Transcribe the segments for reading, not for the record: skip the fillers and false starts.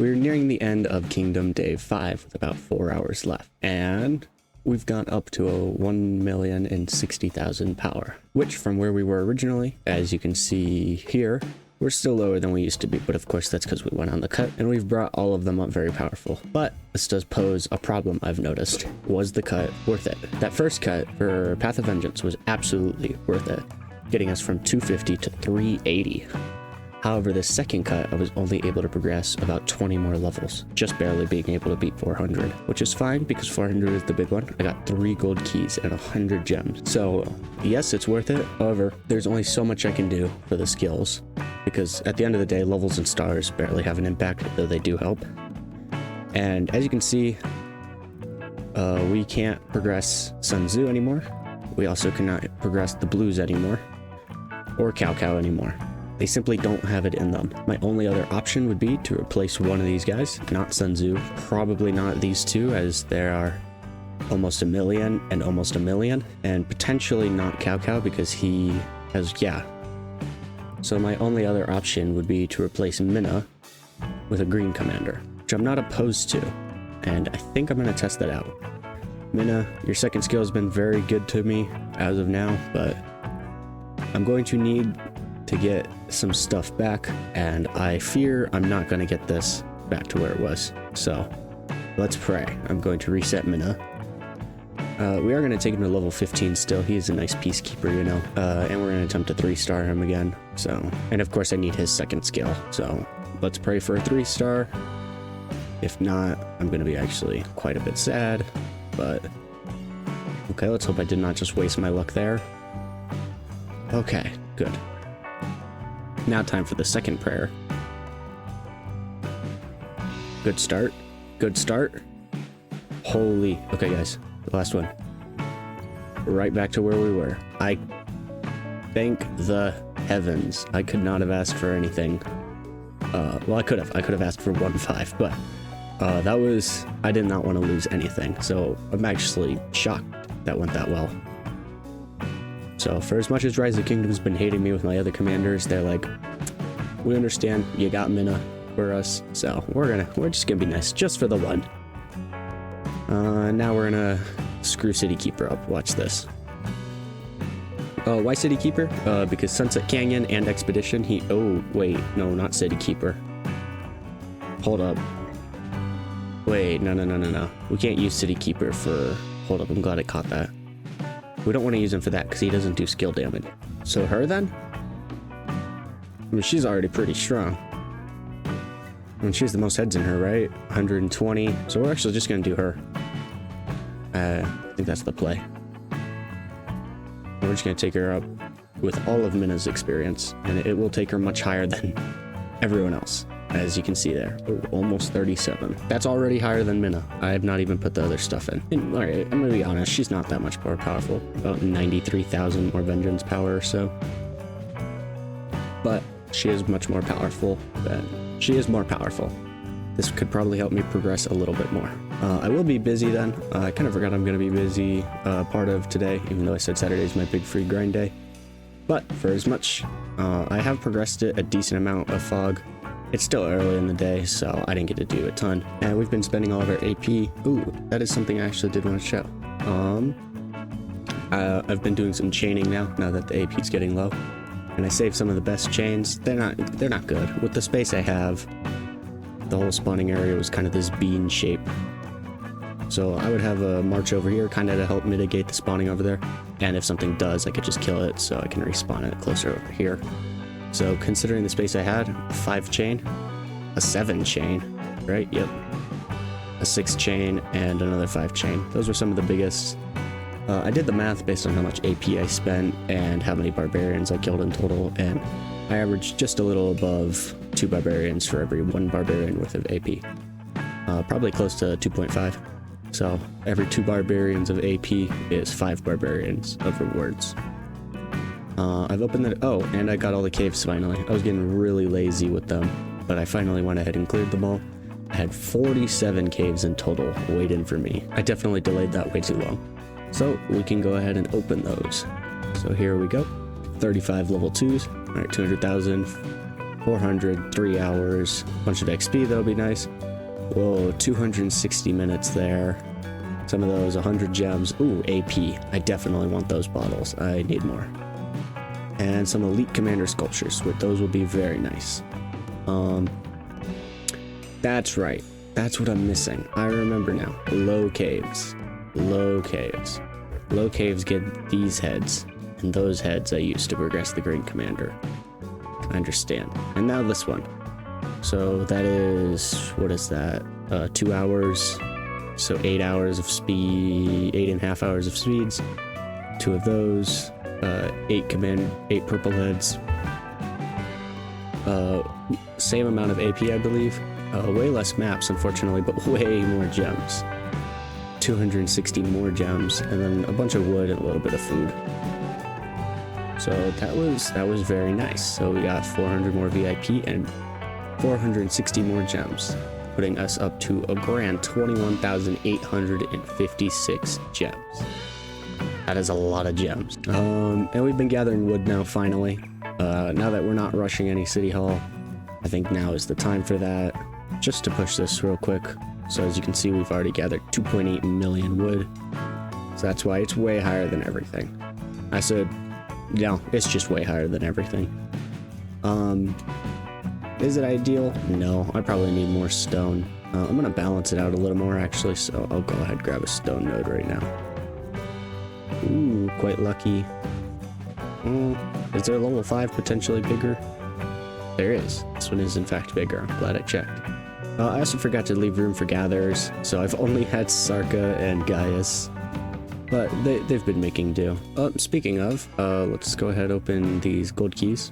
We're nearing the end of Kingdom Day 5 with about 4 hours left, and we've gone up to a 1,060,000 power, which from where we were originally, as you can see here, we're still lower than we used to be, but of course that's because we went on the cut, and we've brought all of them up very powerful. But this does pose a problem I've noticed. Was the cut worth it? That first cut for Path of Vengeance was absolutely worth it, getting us from 250 to 380. However, this second cut, I was only able to progress about 20 more levels, just barely being able to beat 400, which is fine because 400 is the big one. I got 3 gold keys and 100 gems. So yes, it's worth it. However, there's only so much I can do for the skills because at the end of the day, levels and stars barely have an impact, though they do help. And as you can see, we can't progress Sun Tzu anymore. We also cannot progress the blues anymore or Cao Cao anymore. They simply don't have it in them. My only other option would be to replace one of these guys, not Sun Tzu, probably not these two, as there are almost a million and almost a million, and potentially not Cao Cao because he has, yeah. So my only other option would be to replace Minna with a green commander, which I'm not opposed to, and I think I'm going to test that out. Minna, your second skill has been very good to me as of now, but I'm going to need to get some stuff back, and I fear I'm not going to get this back to where it was. So let's pray. I'm going to reset Minna. We are going to take him to level 15 still. He is a nice peacekeeper, you know, and we're going to attempt to 3-star him again. So, and of course I need his second skill. So let's pray for a 3-star. If not, I'm going to be actually quite a bit sad, but okay, let's hope I did not just waste my luck there. Okay, good. Now time for the second prayer. Good start. Good start. Holy. Okay, guys. The last one. Right back to where we were. I thank the heavens. I could not have asked for anything. Well, I could have. I could have asked for 1-5, but that was... I did not want to lose anything. So I'm actually shocked that went that well. So for as much as Rise of the Kingdom's been hating me with my other commanders, they're like, we understand you got Minna for us, so we're just gonna be nice just for the one. Now we're gonna screw City Keeper up. Watch this. Why City Keeper? Because Sunset Canyon and Expedition, oh wait, no, not City Keeper. Hold up. Wait, no. We can't use City Keeper for... Hold up, I'm glad I caught that. We don't want to use him for that because he doesn't do skill damage. So her then? I mean, she's already pretty strong. I mean, she has the most heads in her, right? 120. So we're actually just going to do her. I think that's the play. We're just going to take her up with all of Minna's experience, and it will take her much higher than everyone else. As you can see there, almost 37. That's already higher than Minna. I have not even put the other stuff in. And, all right, I'm gonna be honest, she's not that much more powerful. About 93,000 more vengeance power or so. But she is much more powerful she is more powerful. This could probably help me progress a little bit more. I will be busy then. I kind of forgot I'm gonna be busy part of today, even though I said Saturday is my big free grind day. But for as much, I have progressed it a decent amount of fog. It's still early in the day, so I didn't get to do a ton. And we've been spending all of our AP. Ooh, that is something I actually did want to show. I've been doing some chaining now that the AP is getting low. And I saved some of the best chains. They're not good. With the space I have, the whole spawning area was kind of this bean shape. So I would have a march over here kind of to help mitigate the spawning over there. And if something does, I could just kill it so I can respawn it closer over here. So considering the space I had, a 5 chain, a 7 chain, right? Yep. A 6 chain and another 5 chain. Those were some of the biggest. I did the math based on how much AP I spent and how many barbarians I killed in total, and I averaged just a little above 2 barbarians for every 1 barbarian worth of AP. Probably close to 2.5. So every 2 barbarians of AP is 5 barbarians of rewards. I've opened that. Oh, and I got all the caves finally. I was getting really lazy with them, but I finally went ahead and cleared them all. I had 47 caves in total waiting for me. I definitely delayed that way too long. So we can go ahead and open those. So here we go. 35 level 2s. All right, 200,000. 400, 3 hours, bunch of XP, that'll be nice. Whoa, 260 minutes there. Some of those, 100 gems. Ooh, AP. I definitely want those bottles. I need more. And some elite commander sculptures. Those will be very nice. That's right. That's what I'm missing. I remember now. Low caves. Low caves. Low caves get these heads. And those heads I used to progress the Green Commander. I understand. And now this one. So that is, what is that? 2 hours. So 8 hours of speed, 8.5 hours of speeds. 2 of those. 8 purple heads. Same amount of AP, I believe. Way less maps, unfortunately, but way more gems. 260 more gems, and then a bunch of wood and a little bit of food. So that was very nice. So we got 400 more VIP and 460 more gems, putting us up to a grand 21,856 gems. That is a lot of gems. And we've been gathering wood now, finally. Now that we're not rushing any city hall, I think now is the time for that. Just to push this real quick. So as you can see, we've already gathered 2.8 million wood. So that's why it's way higher than everything. I said, no, it's just way higher than everything. Is it ideal? No, I probably need more stone. I'm gonna balance it out a little more actually, so I'll go ahead and grab a stone node right now. Ooh, quite lucky. Is there a level 5 potentially bigger? There is. This one is in fact bigger. I'm glad I checked. I also forgot to leave room for gatherers, so I've only had Sarka and Gaius, but they've been making do. Speaking of, let's go ahead and open these gold keys.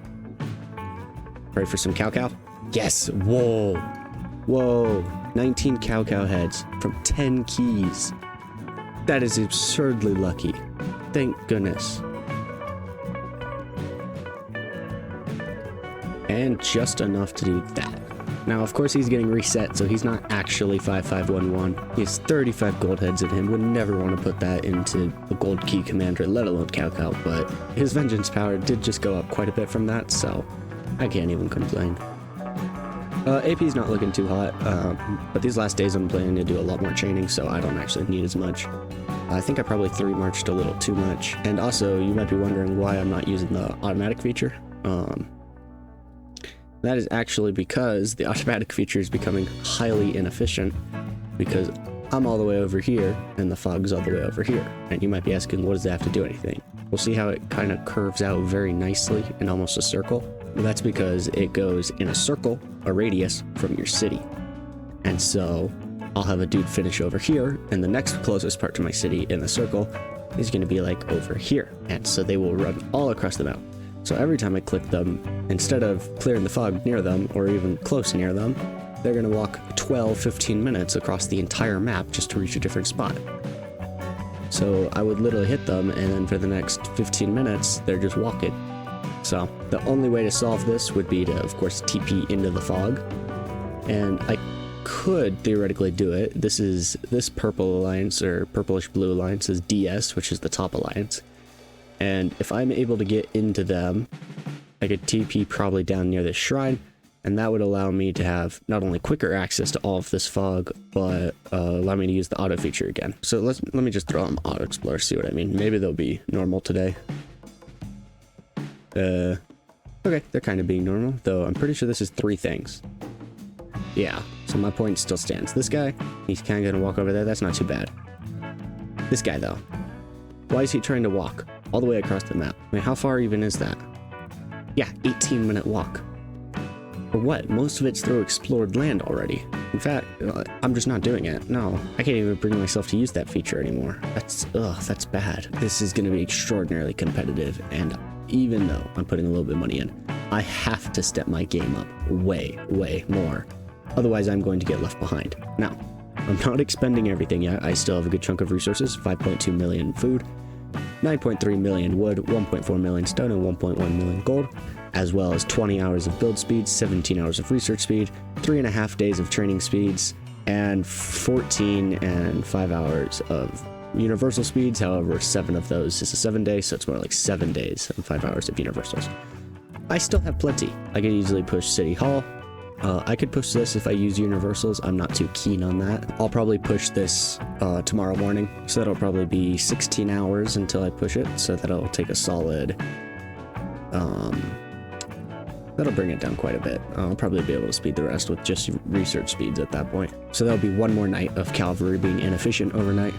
Ready for some cow? Yes! Whoa! Whoa! 19 cow heads from 10 keys. That is absurdly lucky. Thank goodness. And just enough to do that. Now, of course, he's getting reset, so he's not actually 5511. He has 35 gold heads in him. Would never want to put that into a gold key commander, let alone cow, but his vengeance power did just go up quite a bit from that, so I can't even complain. AP's not looking too hot, but these last days I'm planning to do a lot more chaining, so I don't actually need as much. I think I probably 3-marched a little too much. And also, you might be wondering why I'm not using the automatic feature. That is actually because the automatic feature is becoming highly inefficient, because I'm all the way over here and the fog's all the way over here. And you might be asking, what does that have to do anything? We'll see how it kind of curves out very nicely in almost a circle. Well, that's because it goes in a circle, a radius, from your city. And so I'll have a dude finish over here, and the next closest part to my city in the circle is going to be like over here. And so they will run all across the map. So every time I click them, instead of clearing the fog near them, or even close near them, they're going to walk 12-15 minutes across the entire map just to reach a different spot. So I would literally hit them, and then for the next 15 minutes, they're just walking. So the only way to solve this would be to, of course, TP into the fog. And I could theoretically do it. This purple alliance, or purplish blue alliance, is DS, which is the top alliance. And if I'm able to get into them, I could TP probably down near this shrine, and that would allow me to have not only quicker access to all of this fog, but allow me to use the auto feature again. So let me just throw on Auto Explorer, see what I mean. Maybe they'll be normal today. Okay, they're kind of being normal, though I'm pretty sure this is 3 things. Yeah, so my point still stands. This guy, he's kind of gonna walk over there. That's not too bad. This guy, though, why is he trying to walk all the way across the map? I mean, how far even is that? Yeah, 18-minute walk. For what? Most of it's through explored land already. In fact, I'm just not doing it. No, I can't even bring myself to use that feature anymore. That's bad. This is gonna be extraordinarily competitive, and even though I'm putting a little bit of money in, I have to step my game up way, way more. Otherwise, I'm going to get left behind. Now, I'm not expending everything yet. I still have a good chunk of resources, 5.2 million food, 9.3 million wood, 1.4 million stone, and 1.1 million gold, as well as 20 hours of build speed, 17 hours of research speed, 3.5 days of training speeds, and 14 and 5 hours of universal speeds. However, 7 of those is a 7-day, so it's more like 7 days and 5 hours of universals. I still have plenty. I could easily push City Hall. I could push this if I use universals. I'm not too keen on that. I'll probably push this tomorrow morning. So that'll probably be 16 hours until I push it. So that'll take a solid... that'll bring it down quite a bit. I'll probably be able to speed the rest with just research speeds at that point. So that'll be one more night of cavalry being inefficient overnight.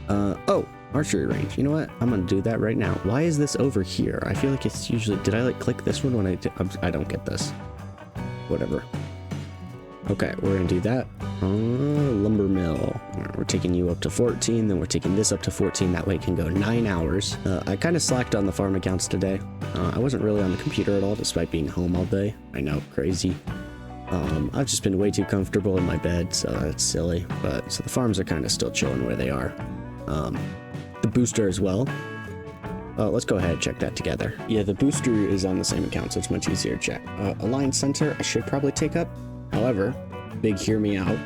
Oh, archery range. You know what? I'm gonna do that right now. Why is this over here? I feel like it's usually... Did I like click this one when I don't get this. Whatever. Okay, we're gonna do that. Lumber mill. Right, we're taking you up to 14, then we're taking this up to 14. That way it can go 9 hours. I kind of slacked on the farm accounts today. I wasn't really on the computer at all, despite being home all day. I know, crazy. I've just been way too comfortable in my bed, so that's silly. But so the farms are kind of still chilling where they are. The booster as well. Let's go ahead and check that together. Yeah, the booster is on the same account, so it's much easier to check. Alliance Center, I should probably take up. However, big hear me out.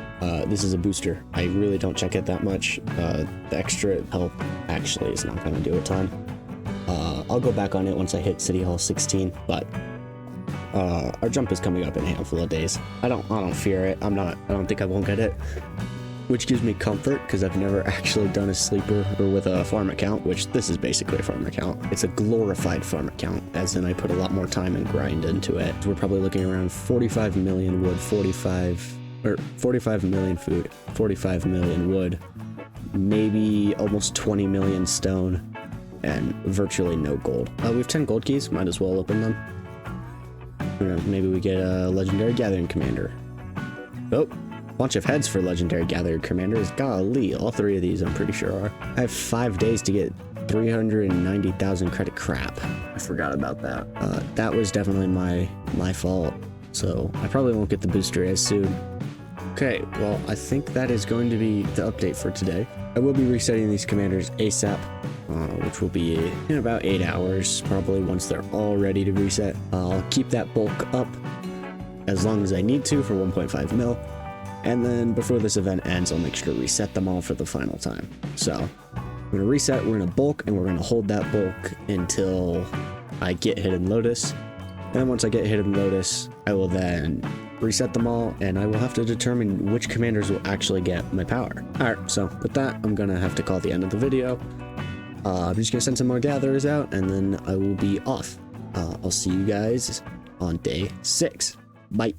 This is a booster. I really don't check it that much. The extra help actually is not going to do a ton. I'll go back on it once I hit City Hall 16, but our jump is coming up in a handful of days. I don't fear it. I don't think I won't get it. Which gives me comfort, because I've never actually done a sleeper or with a farm account, which this is basically a farm account. It's a glorified farm account, as in I put a lot more time and grind into it. We're probably looking around 45 million wood, 45 million food, 45 million wood, maybe almost 20 million stone, and virtually no gold. We have 10 gold keys, might as well open them. Maybe we get a legendary gathering commander. Oh. Bunch of heads for legendary gathered commanders. Golly, all 3 of these I'm pretty sure are. I have 5 days to get 390,000 credit. Crap, I forgot about that. That was definitely my fault, so I probably won't get the booster as soon. Okay, well, I think that is going to be the update for today. I will be resetting these commanders ASAP, which will be in about 8 hours, probably, once they're all ready to reset. I'll keep that bulk up as long as I need to for 1.5 mil. And then before this event ends, I'll make sure to reset them all for the final time. So we're going to reset, we're going to bulk, and we're going to hold that bulk until I get Hidden Lotus. And then once I get Hidden Lotus, I will then reset them all, and I will have to determine which commanders will actually get my power. Alright, so with that, I'm going to have to call the end of the video. I'm just going to send some more gatherers out, and then I will be off. I'll see you guys on day 6. Bye.